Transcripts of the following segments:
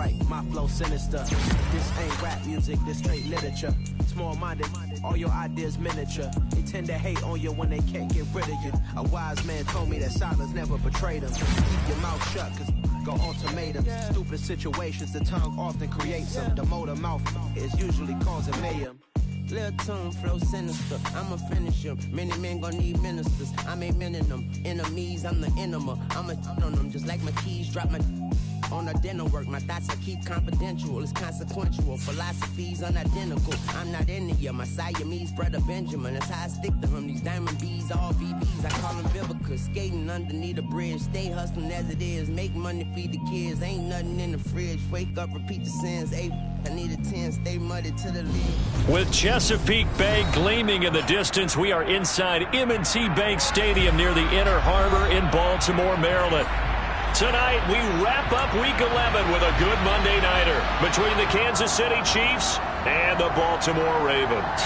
right, my flow sinister. This ain't rap music, this straight literature. Small-minded, all your ideas miniature. They tend to hate on you when they can't get rid of you. A wise man told me that silence never betrayed him. Keep your mouth shut, cause go ultimatum. Stupid situations, the tongue often creates them. The motor mouth is usually causing mayhem. Lil' tune, flow sinister, I'ma finish him. Many men gon' need ministers, I ain't mending them. Enemies, I'm the enema, I'ma on them. Just like my keys, drop my on the dinner work. My thoughts I keep confidential, it's consequential. Philosophies unidentical, I'm not into you. My Siamese brother Benjamin, that's how I stick to him. These diamond bees, all VVs, I call them Vivica. Skating underneath a bridge, stay hustling as it is. Make money, feed the kids, ain't nothing in the fridge. Wake up, repeat the sins, I need a 10, stay muddy to the lid. With Chesapeake Bay gleaming in the distance, we are inside M&T Bank Stadium near the Inner Harbor in Baltimore, Maryland. Tonight, we wrap up Week 11 with a good Monday Nighter between the Kansas City Chiefs and the Baltimore Ravens.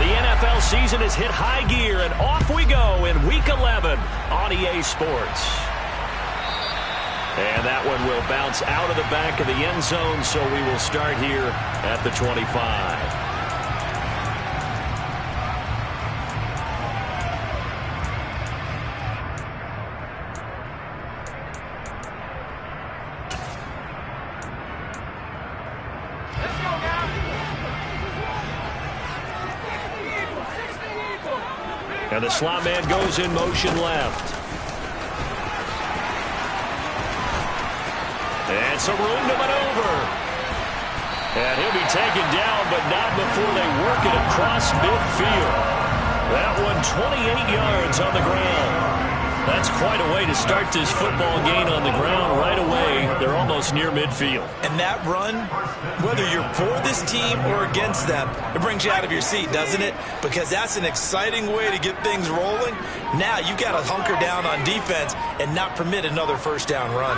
The NFL season has hit high gear, and off we go in Week 11 on EA Sports. And that one will bounce out of the back of the end zone, so we will start here at the 25. And the slot man goes in motion left. And some room to maneuver. And he'll be taken down, but not before they work it across midfield. That one 28 yards on the ground. That's quite a way to start this football game on the ground right away. They're almost near midfield. And that run, whether you're for this team or against them, it brings you out of your seat, doesn't it? Because that's an exciting way to get things rolling. Now you've got to hunker down on defense and not permit another first down run.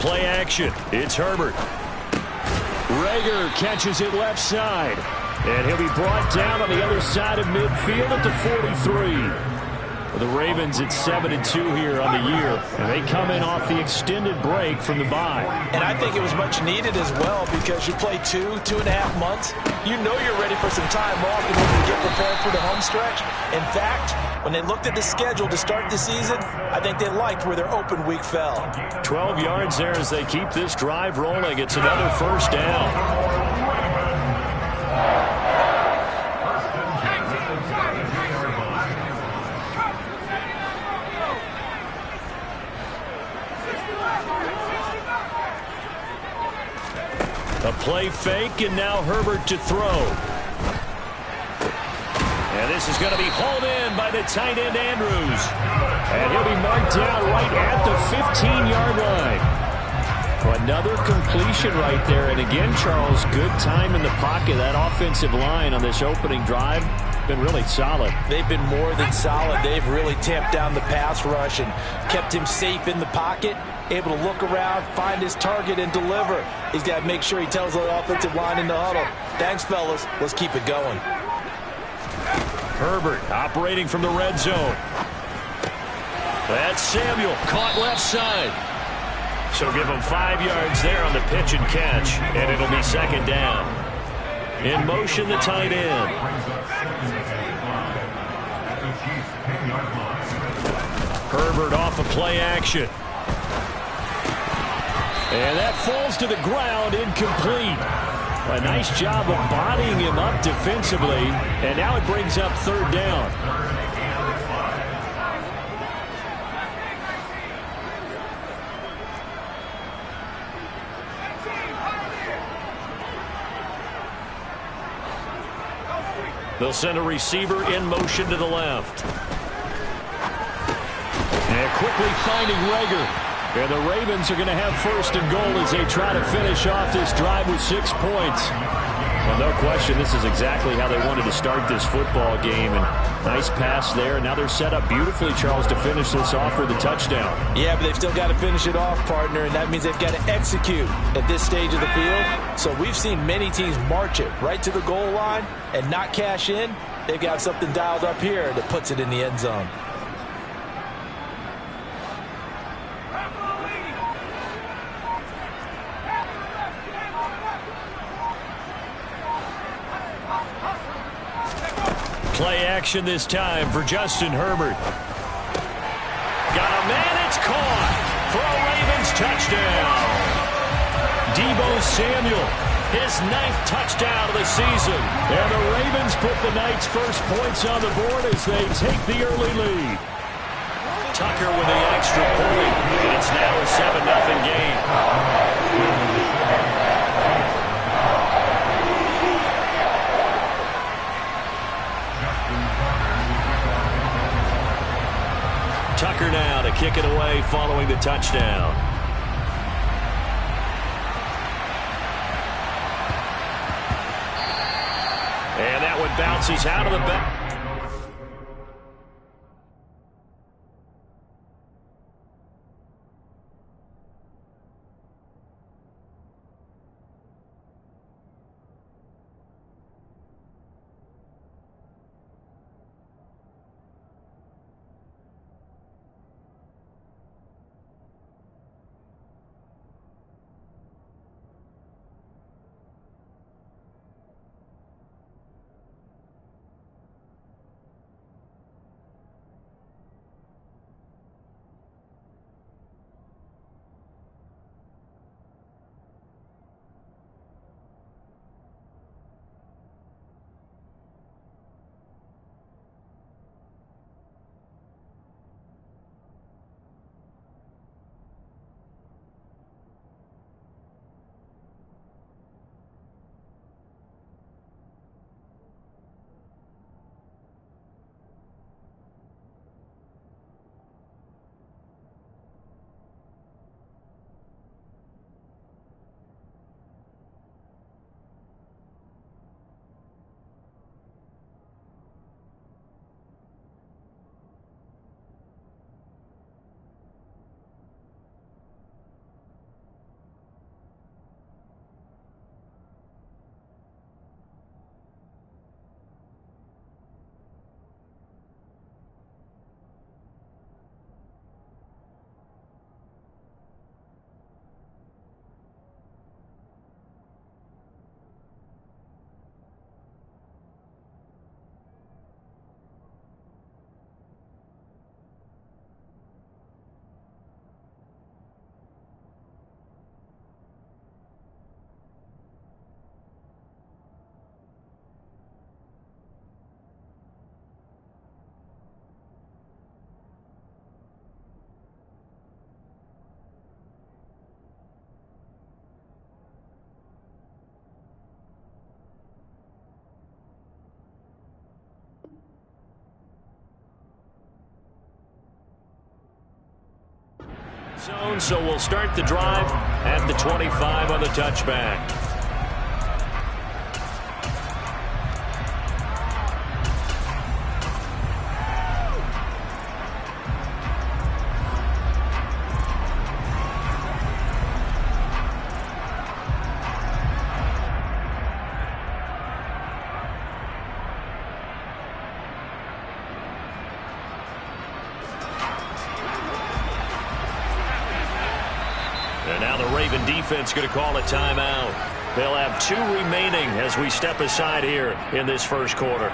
Play action. It's Herbert. Rager catches it left side. And he'll be brought down on the other side of midfield at the 43. The Ravens at 7-2 here on the year. And they come in off the extended break from the bye. And I think it was much needed as well because you play 2.5 months. You know you're ready for some time off in order to get prepared for the home stretch. In fact, when they looked at the schedule to start the season, I think they liked where their open week fell. 12 yards there as they keep this drive rolling. It's another first down. A play fake, and now Herbert to throw. And this is going to be hauled in by the tight end Andrews. And he'll be marked down right at the 15-yard line. Another completion right there. And again, Charles, good time in the pocket. That offensive line on this opening drive been really solid. They've been more than solid. They've really tamped down the pass rush and kept him safe in the pocket, able to look around, find his target, and deliver. He's got to make sure he tells the offensive line in the huddle, thanks, fellas. Let's keep it going. Herbert operating from the red zone. That's Samuel, caught left side. So give him 5 yards there on the pitch and catch, and it'll be second down. In motion, the tight end. Herbert off of play action. And that falls to the ground, incomplete. A nice job of bodying him up defensively, and now it brings up third down. They'll send a receiver in motion to the left. And quickly finding Rager. And the Ravens are going to have first and goal as they try to finish off this drive with 6 points. Well, no question, this is exactly how they wanted to start this football game. And nice pass there. Now they're set up beautifully, Charles, to finish this off with a touchdown. Yeah, but they've still got to finish it off, partner, and that means they've got to execute at this stage of the field. So we've seen many teams march it right to the goal line and not cash in. they've got something dialed up here that puts it in the end zone. Play action this time for Justin Herbert. Got a man, it's caught for a Ravens touchdown. Deebo Samuel, his 9th touchdown of the season. And the Ravens put the night's first points on the board as they take the early lead. Tucker with the extra point, and it's now a 7-0 game. Tucker now to kick it away following the touchdown. And that one bounces out of the back. Zone, so we'll start the drive at the 25 on the touchback. And now the Raven defense going to call a timeout. They'll have 2 remaining as we step aside here in this first quarter.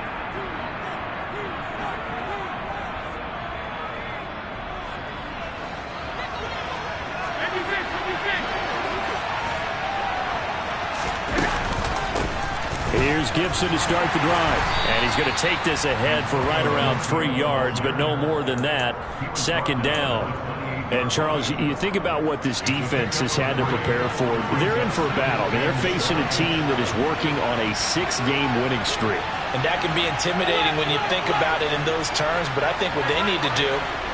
Here's Gibson to start the drive. And he's going to take this ahead for right around 3 yards, but no more than that. Second down. And, Charles, you think about what this defense has had to prepare for. They're in for a battle. I mean, they're facing a team that is working on a 6-game winning streak. And that can be intimidating when you think about it in those terms, but I think what they need to do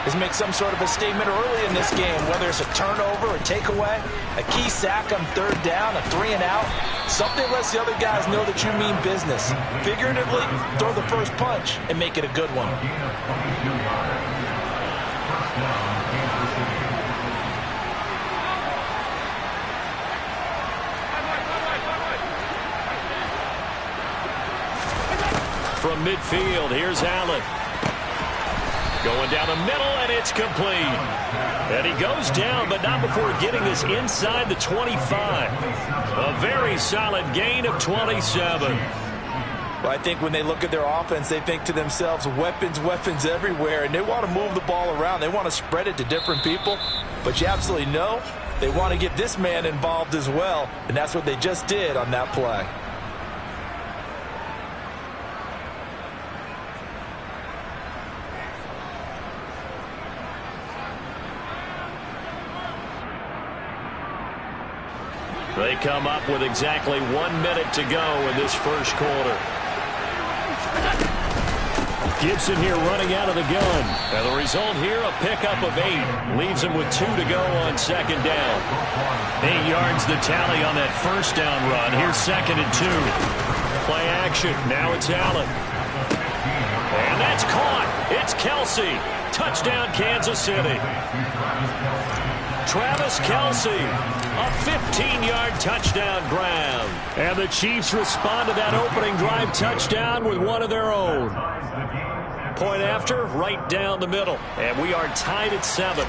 is make some sort of a statement early in this game, whether it's a turnover, a takeaway, a key sack on 3rd down, a 3-and-out. Something lets the other guys know that you mean business. Figuratively, throw the first punch and make it a good one. from midfield. Here's Allen. Going down the middle, and it's complete. And he goes down, but not before getting this inside the 25. A very solid gain of 27. Well, I think when they look at their offense, they think to themselves, weapons, weapons everywhere, and they want to move the ball around. They want to spread it to different people, but you absolutely know they want to get this man involved as well, and that's what they just did on that play. They come up with exactly 1 minute to go in this first quarter. Gibson here running out of the gun. And the result here, a pickup of 8. Leaves him with 2 to go on second down. 8 yards the tally on that first down run. Here's 2nd and 2. Play action. Now it's Allen. And that's caught. It's Kelsey. Touchdown, Kansas City. Travis Kelsey. A 15-yard touchdown grab. And the Chiefs respond to that opening drive touchdown with one of their own. Point after, right down the middle. And we are tied at 7.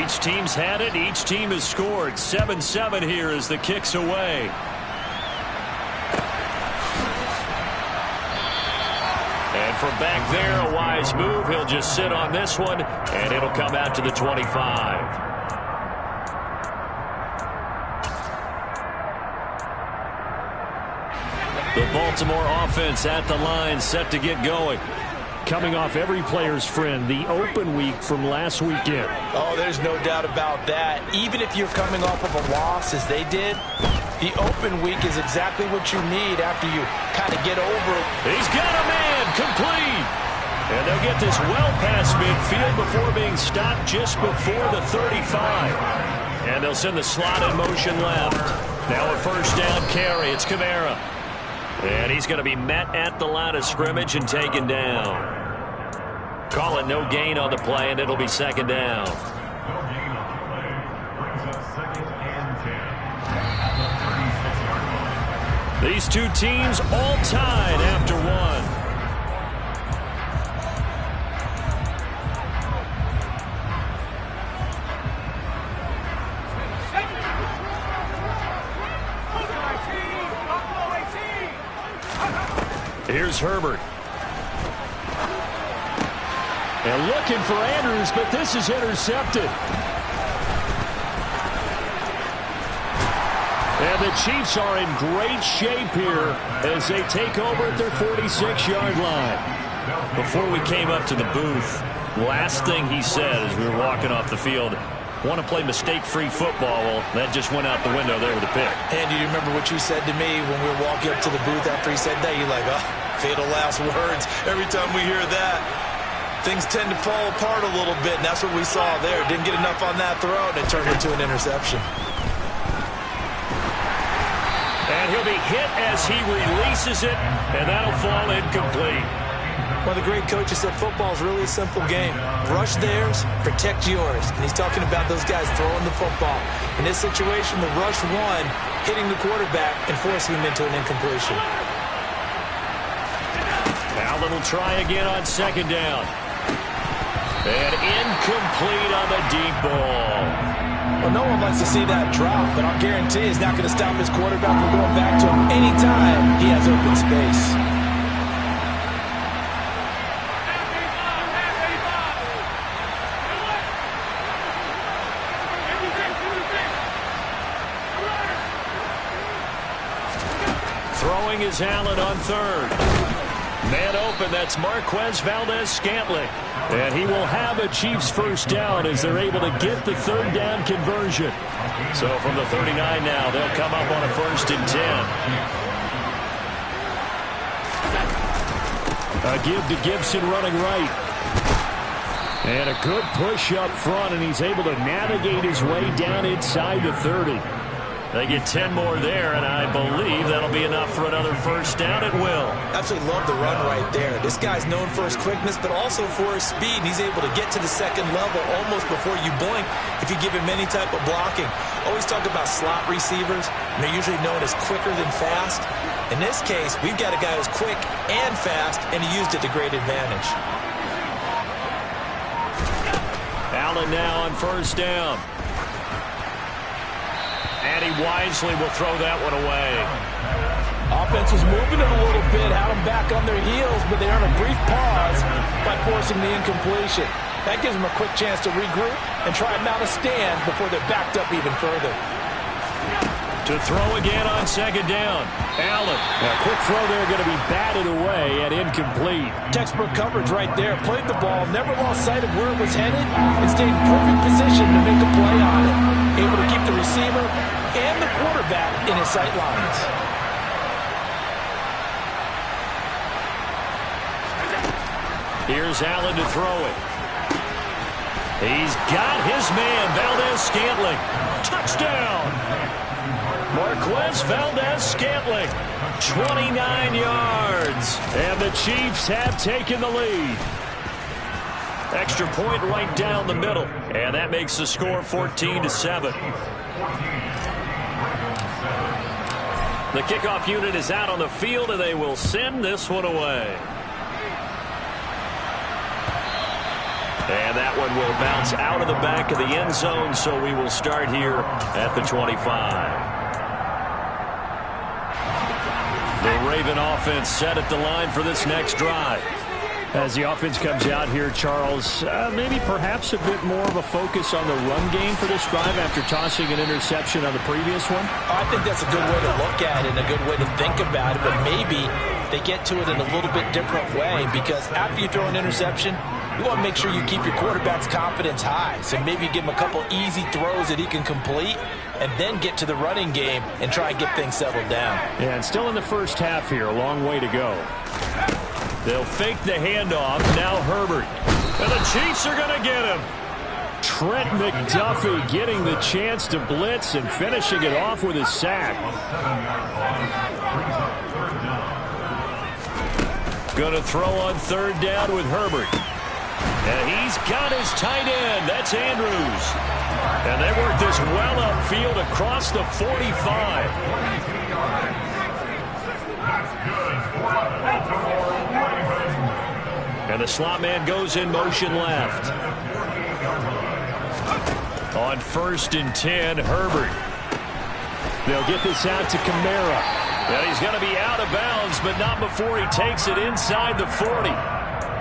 Each team's had it. Each team has scored. 7-7 here as the kick's away. And from back there, a wise move. He'll just sit on this one, and it'll come out to the 25. The Baltimore offense at the line, set to get going. Coming off every player's friend, the open week from last weekend. Oh, there's no doubt about that. Even if you're coming off of a loss, as they did, the open week is exactly what you need after you kind of get over. He's got a man, complete. And they'll get this well past midfield before being stopped just before the 35. And they'll send the slot in motion left. Now a first down carry. It's Kamara. And he's going to be met at the line of scrimmage and taken down. Call it no gain on the play, and it'll be second down. These two teams all tied after one. Here's Herbert. And looking for Andrews, but this is intercepted. And the Chiefs are in great shape here as they take over at their 46-yard line. Before we came up to the booth, last thing he said as we were walking off the field, want to play mistake-free football. Well, that just went out the window there with a pick. And do you remember what you said to me when we were walking up to the booth after he said that? You're like, oh, fatal last words. Every time we hear that, things tend to fall apart a little bit, and that's what we saw there. Didn't get enough on that throw, and it turned into an interception. And he'll be hit as he releases it, and that'll fall incomplete. One of the great coaches said football is really a simple game. Rush theirs, protect yours. And he's talking about those guys throwing the football. In this situation, the rush one, hitting the quarterback and forcing him into an incompletion. Allen will try again on second down. And incomplete on the deep ball. Well, no one likes to see that drop, but I'll guarantee he's not going to stop his quarterback from going back to him anytime he has open space. Throwing is Allen on third. Man open, that's Marquez Valdez-Scantling. And he will have a Chiefs first down as they're able to get the third down conversion. So from the 39 now, they'll come up on a 1st and 10. A give to Gibson running right. And a good push up front, and he's able to navigate his way down inside the 30. They get 10 more there, and I believe that'll be enough for another first down. It will. Absolutely love the run right there. This guy's known for his quickness, but also for his speed. He's able to get to the second level almost before you blink if you give him any type of blocking. Always talk about slot receivers, and they're usually known as quicker than fast. In this case, we've got a guy who's quick and fast, and he used it to great advantage. Allen now on first down. And he wisely will throw that one away. Offense was moving it a little bit, had them back on their heels, but they earned a brief pause by forcing the incompletion. That gives them a quick chance to regroup and try and mount a stand before they're backed up even further. To throw again on second down. Allen. A quick throw there going to be batted away and incomplete. Textbook coverage right there. Played the ball, never lost sight of where it was headed, and stayed in perfect position to make a play on it. Able to keep the receiver and the quarterback in his sight lines. Here's Allen to throw it. He's got his man, Valdez-Scantling. Touchdown! Marquez Valdez-Scantling, 29 yards. And the Chiefs have taken the lead. Extra point right down the middle. And that makes the score 14-7. The kickoff unit is out on the field, and they will send this one away. And that one will bounce out of the back of the end zone, so we will start here at the 25. The Raven offense set at the line for this next drive. As the offense comes out here, Charles, maybe perhaps a bit more of a focus on the run game for this drive after tossing an interception on the previous one? I think that's a good way to look at it and a good way to think about it, but maybe they get to it in a little bit different way, because after you throw an interception, you want to make sure you keep your quarterback's confidence high. So maybe give him a couple easy throws that he can complete and then get to the running game and try and get things settled down. Yeah, and still in the first half here, a long way to go. They'll fake the handoff. Now Herbert. And the Chiefs are going to get him. Trent McDuffie getting the chance to blitz and finishing it off with a sack. Going to throw on third down with Herbert. And he's got his tight end. That's Andrews. And they work this well upfield across the 45. And the slot man goes in motion left. On 1st and 10, Herbert. They'll get this out to Kamara. And he's going to be out of bounds, but not before he takes it inside the 40.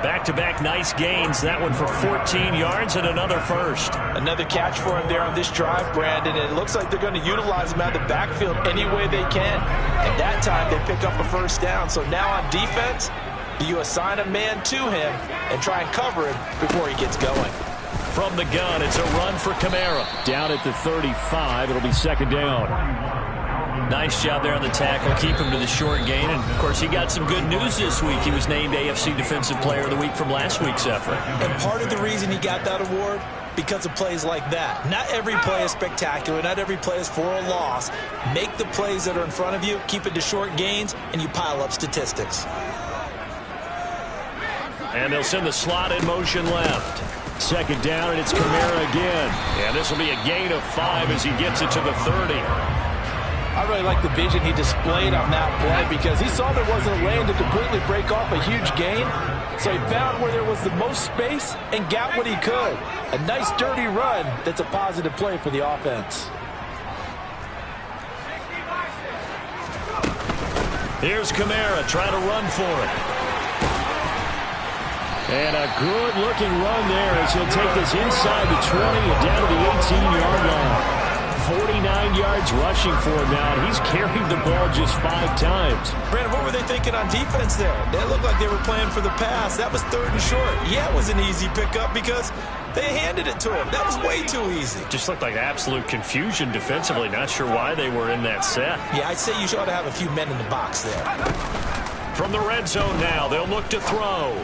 Back-to-back nice gains. That one for 14 yards and another first. Another catch for him there on this drive, Brandon. And it looks like they're going to utilize him out of the backfield any way they can. At that time, they pick up a first down. So now on defense, do you assign a man to him and try and cover him before he gets going? From the gun, it's a run for Kamara. Down at the 35. It'll be second down. Nice job there on the tackle. Keep him to the short gain. And, of course, he got some good news this week. He was named AFC Defensive Player of the Week from last week's effort. And part of the reason he got that award, because of plays like that. Not every play is spectacular. Not every play is for a loss. Make the plays that are in front of you, keep it to short gains, and you pile up statistics. And they'll send the slot in motion left. Second down, and it's Kamara again. And this will be a gain of 5 as he gets it to the 30. I really like the vision he displayed on that play, because he saw there wasn't a lane to completely break off a huge gain. So he found where there was the most space and got what he could. A nice dirty run that's a positive play for the offense. Here's Kamara trying to run for it. And a good-looking run there as he'll take this inside the 20 and down to the 18-yard line. 49 yards rushing for him now, and he's carried the ball just 5 times. Brandon, what were they thinking on defense there? They looked like they were playing for the pass. That was 3rd and short. Yeah, it was an easy pickup because they handed it to him. That was way too easy. Just looked like absolute confusion defensively. Not sure why they were in that set. Yeah, I'd say you ought to have a few men in the box there. From the red zone now, they'll look to throw.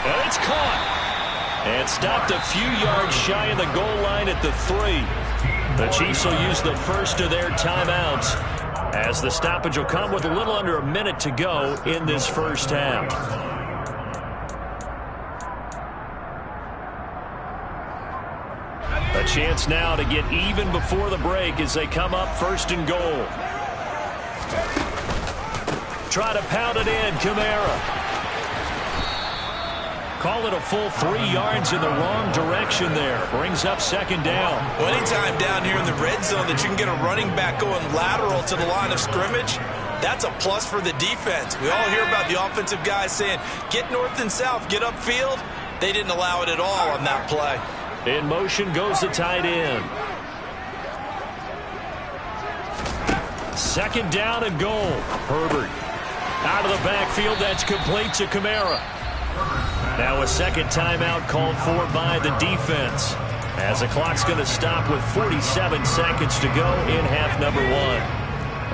And it's caught. And stopped a few yards shy of the goal line at the 3. The Chiefs will use the first of their timeouts as the stoppage will come with a little under a minute to go in this first half. A chance now to get even before the break as they come up first and goal. Try to pound it in, Kamara. Call it a full 3 yards in the wrong direction there. Brings up second down. Well, anytime down here in the red zone that you can get a running back going lateral to the line of scrimmage, that's a plus for the defense. We all hear about the offensive guys saying, get north and south, get upfield. They didn't allow it at all on that play. In motion goes the tight end. Second down and goal. Herbert out of the backfield. That's complete to Kamara. Now a second timeout called for by the defense, as the clock's going to stop with 47 seconds to go in half number 1.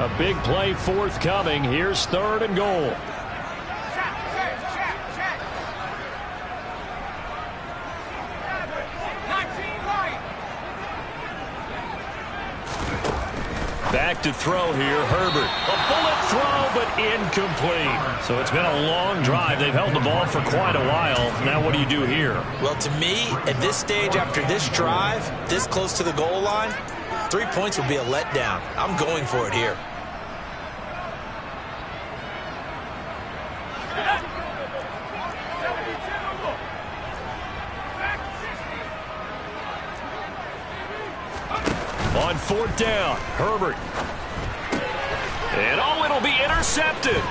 A big play forthcoming. Here's third and goal. Back to throw here, Herbert. A bullet throw, but incomplete. So it's been a long drive. They've held the ball for quite a while. Now what do you do here? Well, to me, at this stage, after this drive, this close to the goal line, 3 points would be a letdown. I'm going for it here. On fourth down, Herbert. And it'll be intercepted.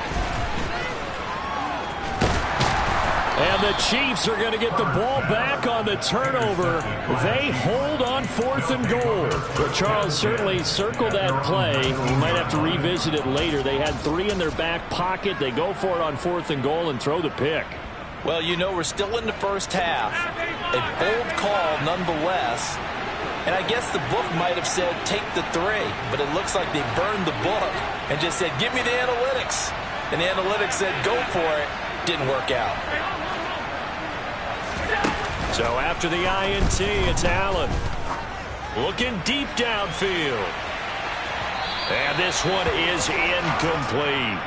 And the Chiefs are going to get the ball back on the turnover. They hold on fourth and goal. Well, Charles, certainly circle that play. We might have to revisit it later. They had 3 in their back pocket. They go for it on fourth and goal and throw the pick. Well, you know, we're still in the first half. A bold call nonetheless. And I guess the book might have said, take the 3. But it looks like they burned the book and just said, give me the analytics. And the analytics said, go for it. Didn't work out. So after the INT, it's Allen. Looking deep downfield. And this one is incomplete.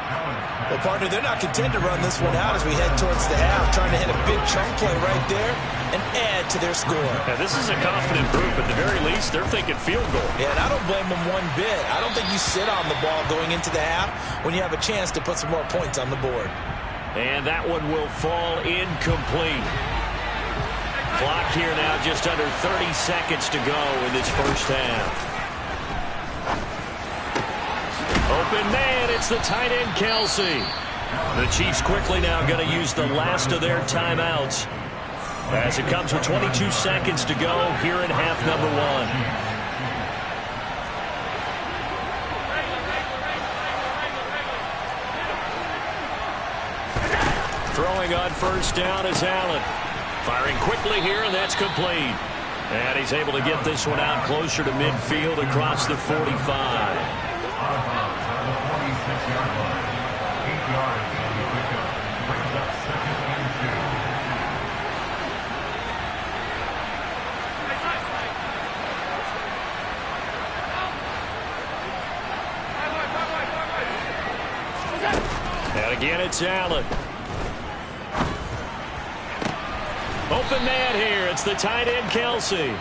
Well, partner, they're not content to run this one out as we head towards the half, trying to hit a big chunk play right there and add to their score. Now, this is a confident group. At the very least, they're thinking field goal. Yeah, and I don't blame them one bit. I don't think you sit on the ball going into the half when you have a chance to put some more points on the board. And that one will fall incomplete. Clock here now just under 30 seconds to go in this first half. Open man, it's the tight end, Kelsey. The Chiefs quickly now going to use the last of their timeouts as it comes with 22 seconds to go here in half number 1. Throwing on first down is Allen. Firing quickly here, and that's complete. And he's able to get this one out closer to midfield across the 45. And again, it's Allen. Open man here. It's the tight end, Kelsey.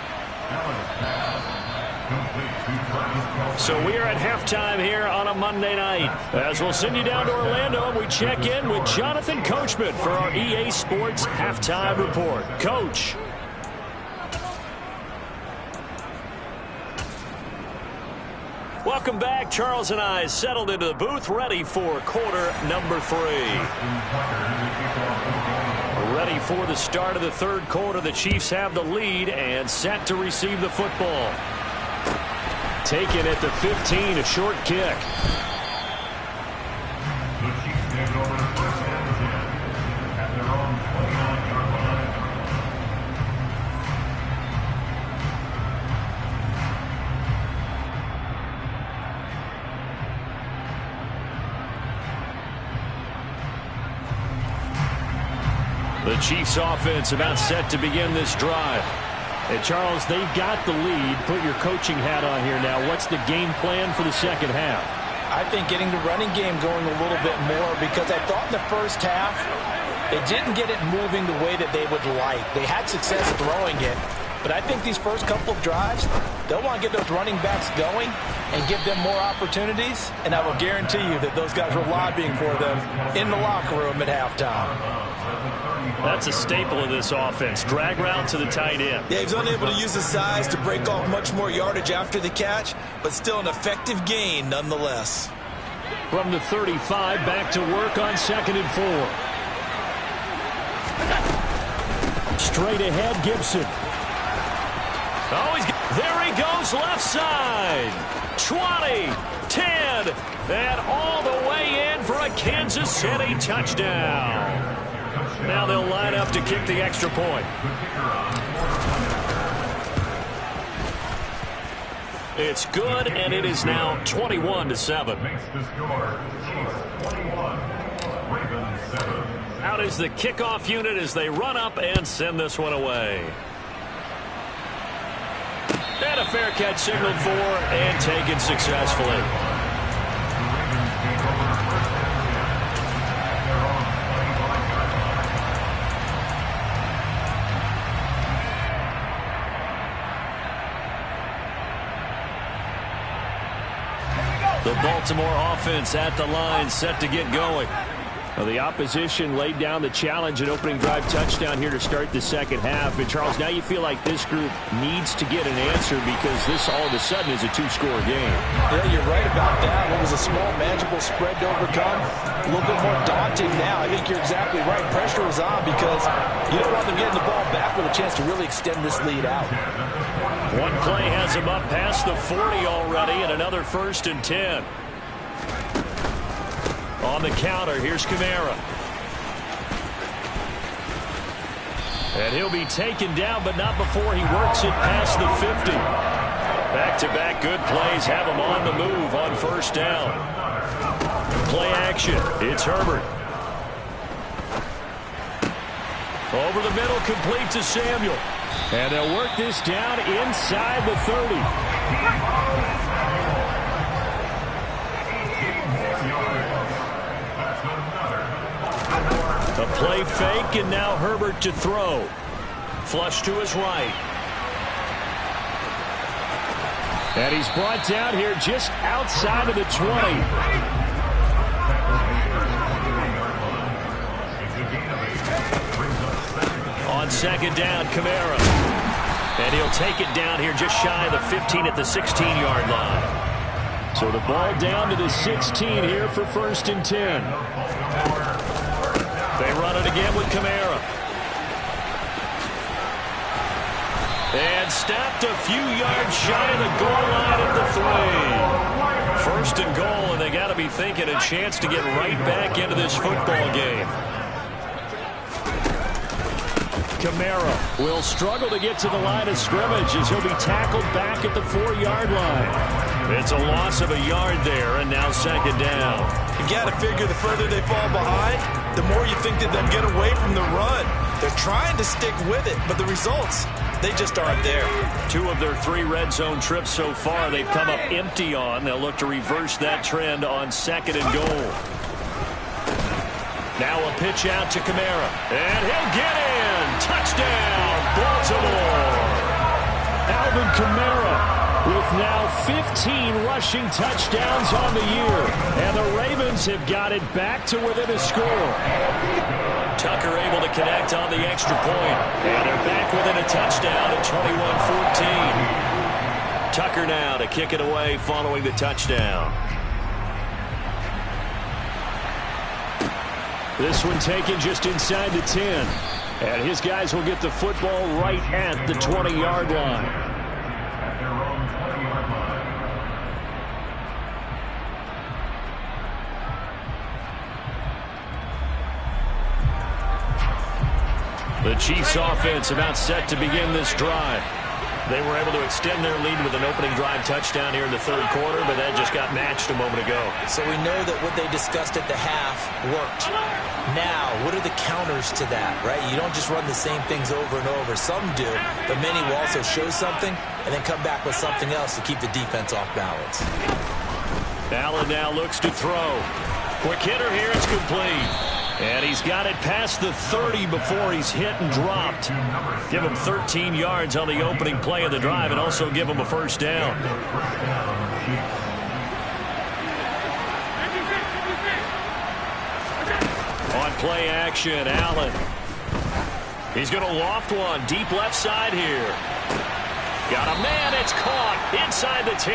So we are at halftime here on a Monday night. As we'll send you down to Orlando, and we check in with Jonathan Coachman for our EA Sports Halftime Report. Coach. Welcome back. Charles and I settled into the booth, ready for quarter number 3. Ready for the start of the third quarter. The Chiefs have the lead and set to receive the football. Taken at the 15, a short kick. The Chiefs offense about set to begin this drive. And Charles, they've got the lead. Put your coaching hat on here now. What's the game plan for the second half? I think getting the running game going a little bit more, because I thought in the first half they didn't get it moving the way that they would like. They had success throwing it, but I think these first couple of drives, they'll want to get those running backs going and give them more opportunities, and I will guarantee you that those guys were lobbying for them in the locker room at halftime. That's a staple of this offense. Drag route to the tight end. Yeah, he's unable to use his size to break off much more yardage after the catch, but still an effective gain nonetheless. From the 35, back to work on 2nd and 4. Straight ahead, Gibson. Oh, there he goes, left side. 20, 10, and all the way in for a Kansas City touchdown. Now they'll line up to kick the extra point. It's good, and it is now 21-7. Out is the kickoff unit as they run up and send this one away. And a fair catch signaled for and taken successfully. The Baltimore offense at the line, set to get going. Well, the opposition laid down the challenge, an opening drive touchdown here to start the second half. And, Charles, now you feel like this group needs to get an answer because this all of a sudden is a two-score game. Yeah, you're right about that. It was a small, manageable spread to overcome. A little bit more daunting now. I think you're exactly right. Pressure was on because you don't want them getting the ball back with a chance to really extend this lead out. One play has him up past the 40 already, and another 1st and 10. On the counter, here's Kamara. And he'll be taken down, but not before he works it past the 50. Back-to-back good plays have him on the move on 1st down. Play action. It's Herbert. Over the middle, complete to Samuel. And they'll work this down inside the 30. A play fake, and now Herbert to throw. Flush to his right. And he's brought down here just outside of the 20. On 2nd down, Kamara. And he'll take it down here just shy of the 15 at the 16-yard line. So the ball down to the 16 here for 1st and 10. They run it again with Kamara. And stopped a few yards shy of the goal line at the 3. 1st and goal, and they got to be thinking a chance to get right back into this football game. Kamara will struggle to get to the line of scrimmage as he'll be tackled back at the 4-yard line. It's a loss of a yard there, and now 2nd down. You got to figure the further they fall behind, the more you think that they'll get away from the run. They're trying to stick with it, but the results, they just aren't there. 2 of their 3 red zone trips so far they've come up empty on. They'll look to reverse that trend on 2nd and goal. Now a pitch out to Kamara, and he'll get in. Touchdown, Baltimore. Alvin Kamara with now 15 rushing touchdowns on the year. And the Ravens have got it back to within a score. Tucker able to connect on the extra point. And they're back within a touchdown at 21-14. Tucker now to kick it away following the touchdown. This one taken just inside the 10. And his guys will get the football right at the 20-yard line. The Chiefs offense about set to begin this drive. They were able to extend their lead with an opening drive touchdown here in the third quarter, but that just got matched a moment ago. So we know that what they discussed at the half worked. Now, what are the counters to that, right? You don't just run the same things over and over. Some do, but many will also show something and then come back with something else to keep the defense off balance. Allen now looks to throw. Quick hitter here, it's complete. And he's got it past the 30 before he's hit and dropped. Give him 13 yards on the opening play of the drive and also give him a first down. On play action, Allen. He's going to loft one deep left side here. Got a man, it's caught inside the 10.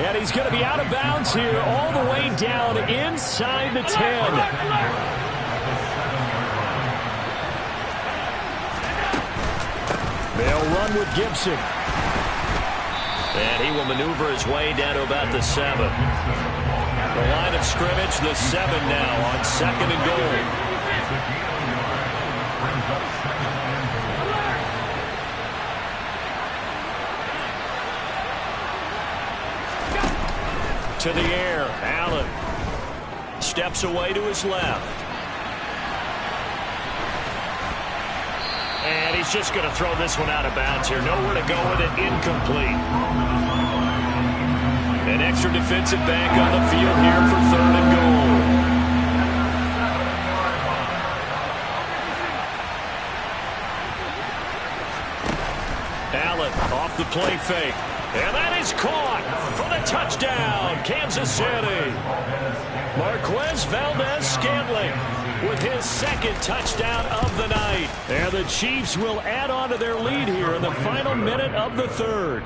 And he's going to be out of bounds here all the way down inside the 10. They'll run with Gibson. And he will maneuver his way down to about the 7. The line of scrimmage, the 7 now on 2nd and goal. To the air, Allen steps away to his left. And he's just going to throw this one out of bounds here. Nowhere to go with it, incomplete. An extra defensive back on the field here for 3rd and goal. Allen off the play fake. And that is caught for the touchdown, Kansas City. Marquez Valdez-Scantling with his 2nd touchdown of the night. And the Chiefs will add on to their lead here in the final minute of the 3rd.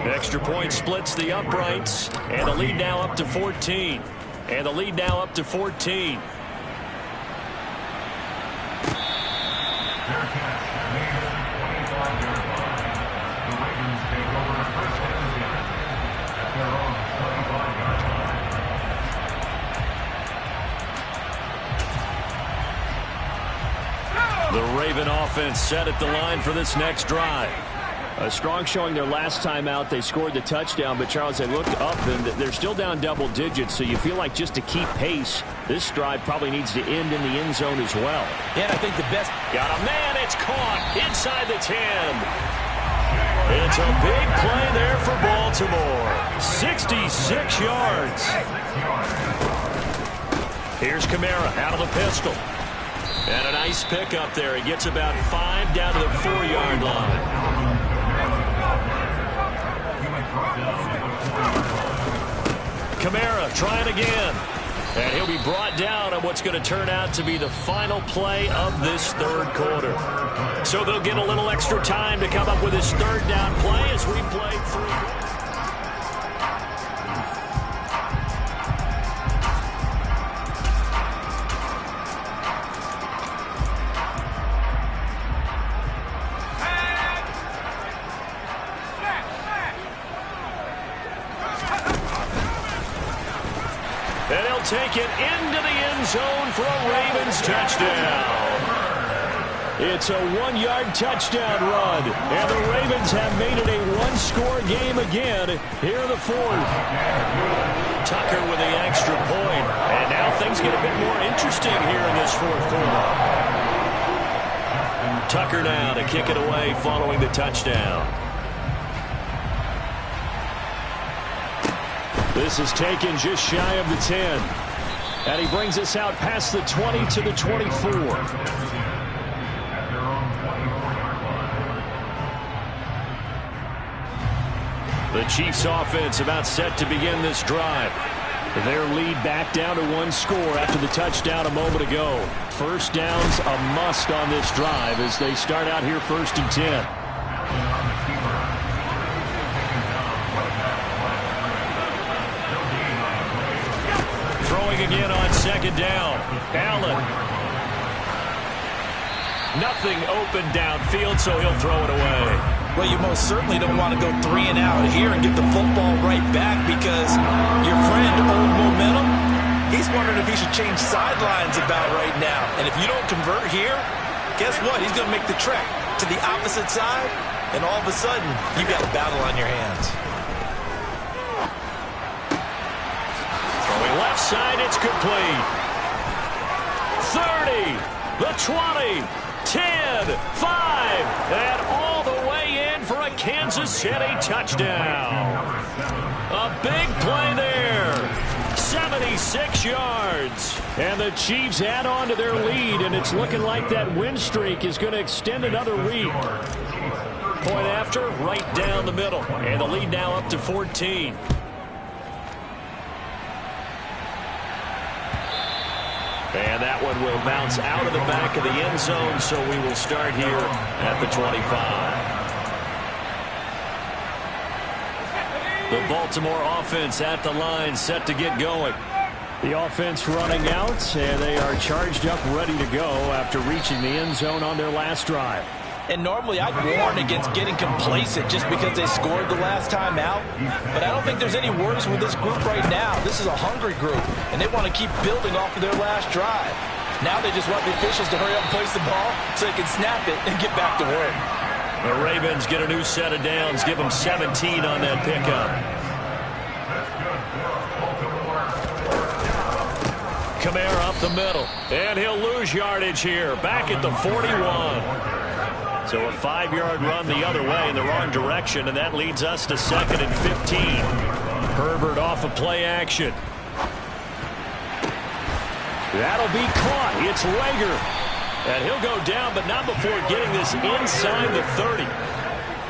Extra point splits the uprights, and the lead now up to 14. And the lead now up to 14. The Raven offense set at the line for this next drive. A strong showing their last time out. They scored the touchdown, but Charles, they looked up and they're still down double digits, so you feel like just to keep pace, this drive probably needs to end in the end zone as well. Yeah, I think the best. Got a man, it's caught inside the 10. It's a big play there for Baltimore. 66 yards. Here's Kamara out of the pistol. And a nice pick up there. He gets about 5 down to the 4-yard line. Kamara trying again. And he'll be brought down on what's going to turn out to be the final play of this 3rd quarter. So they'll get a little extra time to come up with his 3rd down play as we play through. And he'll take it into the end zone for a Ravens touchdown. It's a 1-yard touchdown run. And the Ravens have made it a 1-score game again here in the 4th. Tucker with the extra point. And now things get a bit more interesting here in this 4th quarter. Tucker now to kick it away following the touchdown. This is taken just shy of the 10. And he brings us out past the 20 to the 24. The Chiefs offense about set to begin this drive. Their lead back down to 1 score after the touchdown a moment ago. First down's a must on this drive as they start out here 1st and 10. Throwing again on 2nd down. Allen. Nothing open downfield, so he'll throw it away. Well, you most certainly don't want to go 3 and out here and get the football right back because your friend, Old Momentum, he's wondering if he should change sidelines about right now. And if you don't convert here, guess what? He's going to make the trek to the opposite side and all of a sudden, you've got a battle on your hands. Throwing left side, it's complete. 30, the 20, 10, 5, and all the way in for a Kansas City touchdown. A big play there. 76 yards. And the Chiefs add on to their lead, and it's looking like that win streak is going to extend another week. Point after, right down the middle. And the lead now up to 14. And that one will bounce out of the back of the end zone, so we will start here at the 25. The Baltimore offense at the line, set to get going. The offense running out, and they are charged up, ready to go after reaching the end zone on their last drive. And normally I'd warn against getting complacent just because they scored the last time out. But I don't think there's any worries with this group right now. This is a hungry group, and they want to keep building off of their last drive. Now they just want the officials to hurry up and place the ball so they can snap it and get back to work. The Ravens get a new set of downs, give them 17 on that pickup. Kamara up the middle, and he'll lose yardage here, back at the 41. So a 5-yard run the other way in the wrong direction, and that leads us to 2nd and 15. Herbert off of play action. That'll be caught. It's Rager. And he'll go down, but not before getting this inside the 30.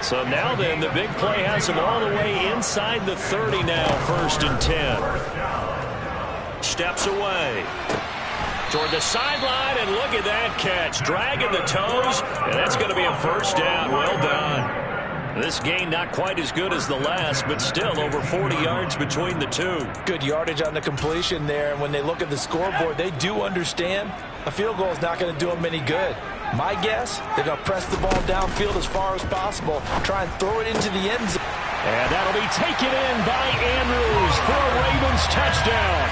So now then, the big play has him all the way inside the 30 now, 1st and 10. Steps away toward the sideline, and look at that catch. Dragging the toes, and that's going to be a 1st down. Well done. This gain not quite as good as the last, but still over 40 yards between the two. Good yardage on the completion there, and when they look at the scoreboard, they do understand a field goal is not going to do them any good. My guess, they're going to press the ball downfield as far as possible, try and throw it into the end zone. And that'll be taken in by Andrews for a Ravens touchdown.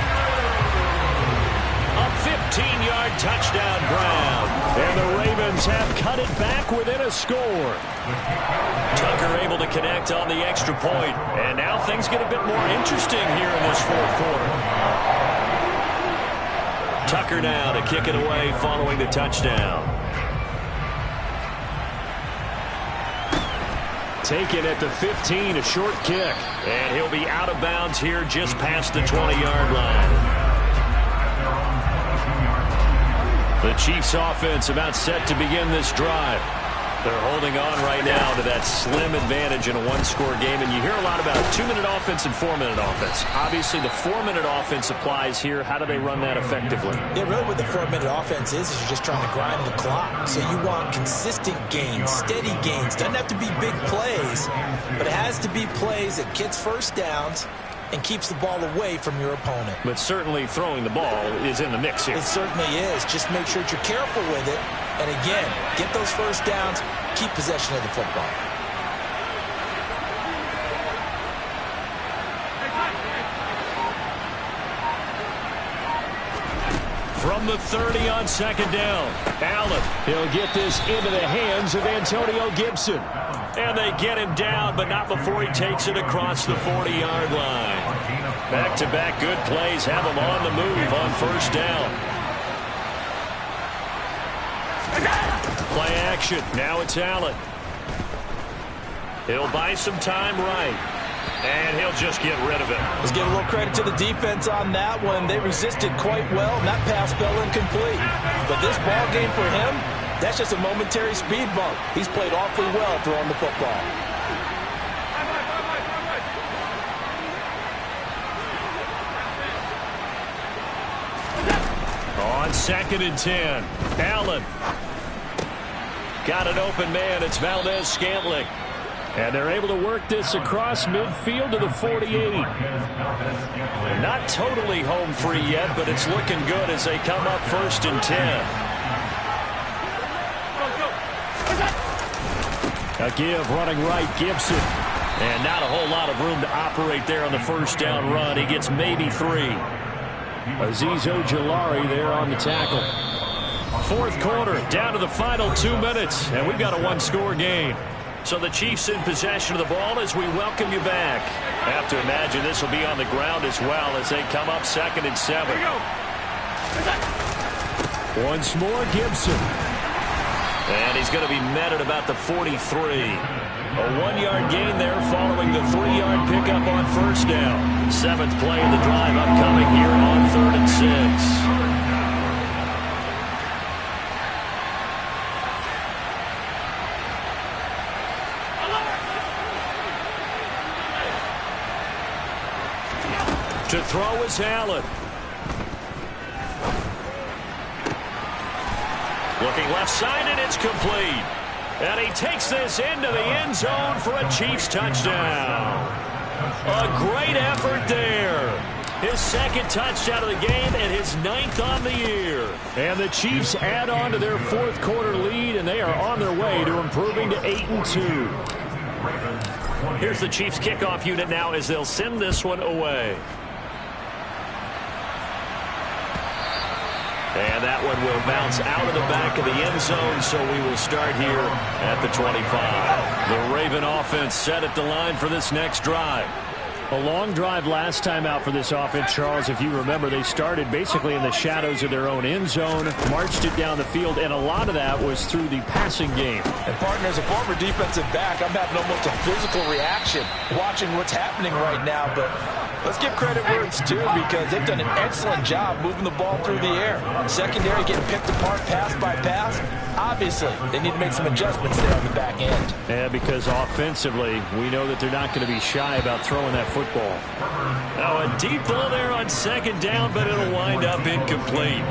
A 15-yard touchdown grab. And the Ravens have cut it back within a score. Tucker able to connect on the extra point. And now things get a bit more interesting here in this 4th quarter. Tucker now to kick it away following the touchdown. Taken at the 15, a short kick. And he'll be out of bounds here just past the 20-yard line. The Chiefs offense about set to begin this drive. They're holding on right now to that slim advantage in a 1-score game. And you hear a lot about 2-minute offense and 4-minute offense. Obviously, the 4-minute offense applies here. How do they run that effectively? Yeah, really what the 4-minute offense is you're just trying to grind the clock. So you want consistent gains, steady gains. Doesn't have to be big plays, but it has to be plays that gets 1st downs and keeps the ball away from your opponent. But certainly throwing the ball is in the mix here. It certainly is. Just make sure that you're careful with it. And again, get those 1st downs, keep possession of the football. From the 30 on 2nd down, Allen. He'll get this into the hands of Antonio Gibson. And they get him down, but not before he takes it across the 40-yard line. Back-to-back good plays have him on the move on 1st down. Play action. Now it's Allen. He'll buy some time right. And he'll just get rid of it. Let's give a little credit to the defense on that one. They resisted quite well, and that pass fell incomplete. But this ball game for him, that's just a momentary speed bump. He's played awfully well throwing the football. On 2nd and 10, Allen. Got an open man. It's Valdez-Scantling. And they're able to work this across midfield to the 48. Not totally home free yet, but it's looking good as they come up 1st and 10. A give running right, Gibson. And not a whole lot of room to operate there on the 1st down run. He gets maybe 3. Azeez Ojulari there on the tackle. 4th quarter, down to the final 2 minutes, and we've got a 1-score game. So the Chiefs in possession of the ball as we welcome you back. I have to imagine this will be on the ground as well as they come up 2nd and 7. Once more, Gibson. And he's going to be met at about the 43. A 1-yard gain there following the 3-yard pickup on 1st down. 7th play of the drive upcoming here on 3rd and 6. To throw is Allen. Looking left side, and it's complete. And he takes this into the end zone for a Chiefs touchdown. A great effort there. His 2nd touchdown of the game and his 9th on the year. And the Chiefs add on to their 4th quarter lead, and they are on their way to improving to 8-2. Here's the Chiefs kickoff unit now as they'll send this one away. And that one will bounce out of the back of the end zone, so we will start here at the 25. The Raven offense set at the line for this next drive. A long drive last time out for this offense, Charles. If you remember, they started basically in the shadows of their own end zone, marched it down the field, and a lot of that was through the passing game. And, partner, as a former defensive back, I'm having almost a physical reaction watching what's happening right now. But let's give credit where it's due because they've done an excellent job moving the ball through the air. Secondary getting picked apart pass by pass. Obviously, they need to make some adjustments there on the back end. Yeah, because offensively, we know that they're not going to be shy about throwing that football. Now a deep ball there on 2nd down, but it'll wind up incomplete.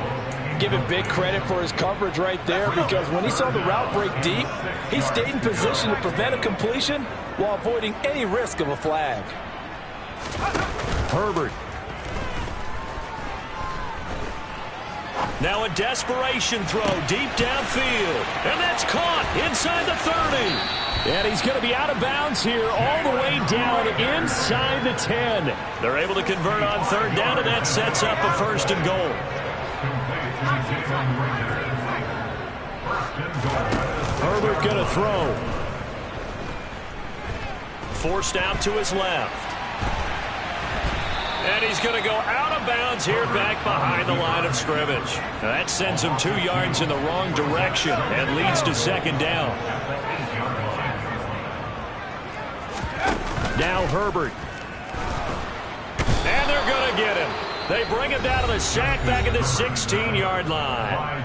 Give him big credit for his coverage right there because when he saw the route break deep, he stayed in position to prevent a completion while avoiding any risk of a flag. Herbert. Now a desperation throw deep downfield. And that's caught inside the 30. And he's going to be out of bounds here all the way down inside the 10. They're able to convert on 3rd down, and that sets up a 1st and goal. Herbert going to throw. Forced out to his left. And he's going to go out of bounds here back behind the line of scrimmage. Now that sends him 2 yards in the wrong direction and leads to 2nd down. Now Herbert. And they're going to get him. They bring him down to the sack back at the 16-yard line.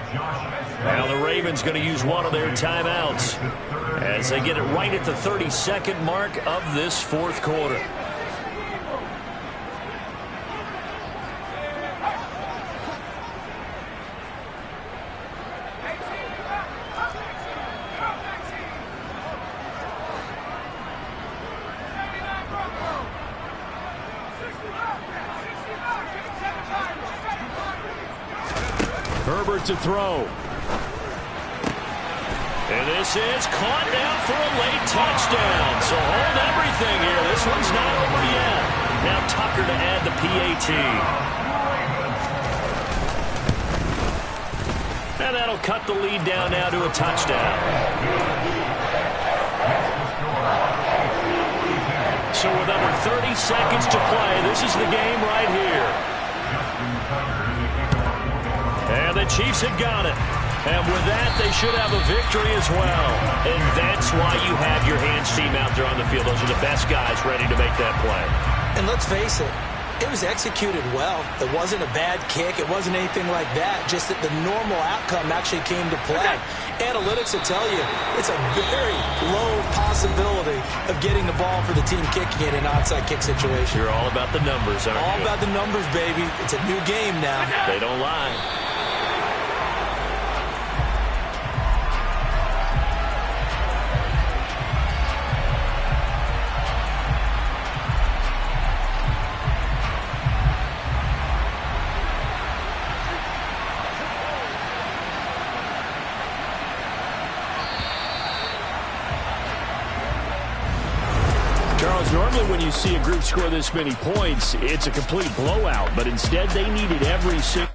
Now the Ravens going to use one of their timeouts as they get it right at the 32nd mark of this 4th quarter. Herbert to throw. And this is caught down for a late touchdown. So hold everything here. This one's not over yet. Now Tucker to add the PAT. And that'll cut the lead down now to a touchdown. So with under 30 seconds to play, this is the game right here. And the Chiefs have got it. And with that, they should have a victory as well. And that's why you have your hands team out there on the field. Those are the best guys ready to make that play. And let's face it, it was executed well. It wasn't a bad kick. It wasn't anything like that. Just that the normal outcome actually came to play. Analytics will tell you it's a very low possibility of getting the ball for the team kicking it in an onside kick situation. You're all about the numbers, aren't you? All about the numbers, baby. It's a new game now. They don't lie. Normally when you see a group score this many points, it's a complete blowout, but instead they needed every single